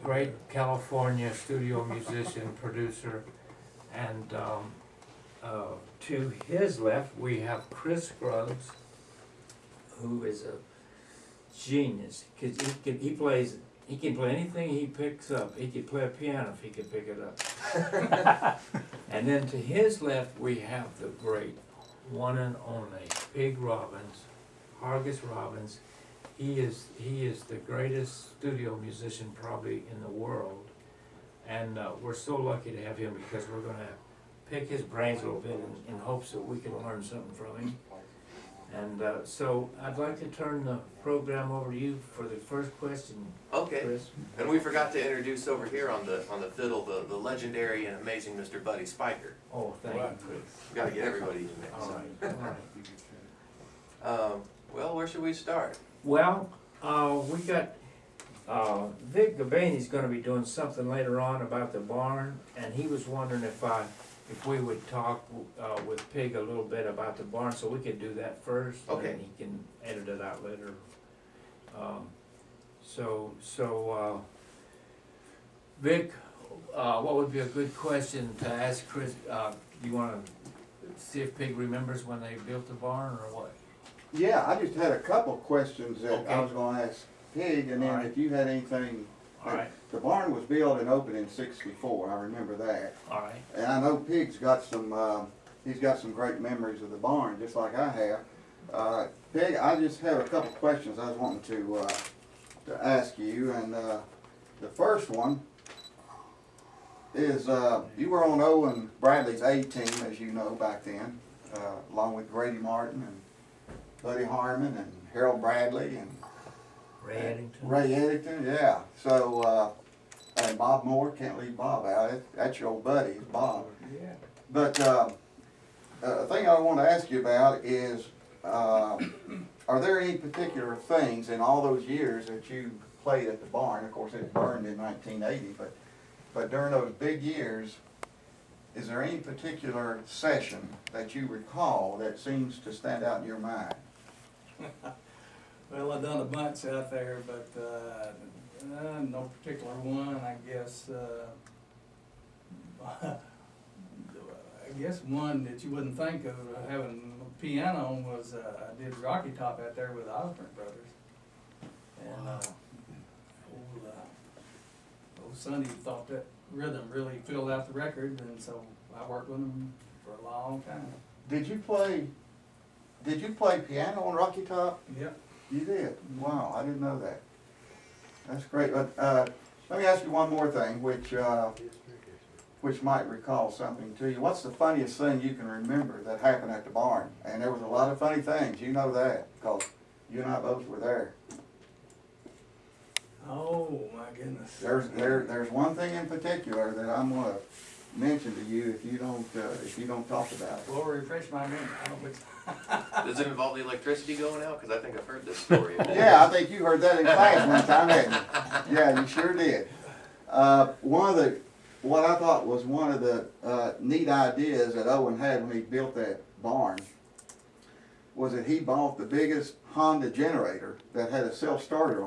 great California studio musician, producer, and to his left we have Chris Scruggs, who is a genius, because he can play anything he picks up. He could play a piano if he could pick it up. And then to his left we have the great one and only Pig Robbins, Hargus Robbins. He is the greatest studio musician probably in the world, and we're so lucky to have him, because we're going to pick his brains a little bit in hopes that we can learn something from him. And so I'd like to turn the program over to you for the first question. Okay. Chris. And we forgot to introduce over here on the fiddle the legendary and amazing Mr. Buddy Spicher. Oh, thank you, Chris. We got to get everybody in there. All right, all right. Well, where should we start? Well, we got Vic Gabany's going to be doing something later on about the barn, and he was wondering if we would talk with Pig a little bit about the barn, so we could do that first. Okay. And he can edit it out later. Vic, what would be a good question to ask Chris? You want to see if Pig remembers when they built the barn, or what? Yeah, I just had a couple questions that Okay. I was gonna ask Pig, and then All right. if you had anything. All right. The barn was built and opened in '64, I remember that. All right. And I know Pig's got he's got some great memories of the barn, just like I have. Pig, I just have a couple questions I was wanting to ask you, and the first one is, you were on Owen Bradley's A-team, as you know, back then, along with Grady Martin and Buddy Harmon and Harold Bradley and Ray Eddington. Ray Eddington, yeah. So, and Bob Moore, can't leave Bob out. That's your old buddy, Bob. Yeah. But the thing I want to ask you about is, are there any particular things in all those years that you played at the barn? Of course, it burned in 1980, but during those big years, is there any particular session that you recall that seems to stand out in your mind? Well, I've done a bunch out there, but no particular one. I guess one that you wouldn't think of having a piano on was I did Rocky Top out there with the Osborne brothers, and old Sonny thought that rhythm really filled out the record, and so I worked with them for a long time. Did you play piano on Rocky Top? Yep. You did? Wow, I didn't know that. That's great. But let me ask you one more thing, which might recall something to you. What's the funniest thing you can remember that happened at the barn? And there was a lot of funny things, you know that, because you and I both were there. Oh my goodness. There's one thing in particular that I'm going to mention to you if you don't talk about it. Well, refresh my memory. I don't think so. Does it involve the electricity going out? Because I think I've heard this story. Yeah, I think you heard that in class one time, hadn't you? Yeah, you sure did. What I thought was one of the neat ideas that Owen had when he built that barn was that he bought the biggest Honda generator that had a self-starter on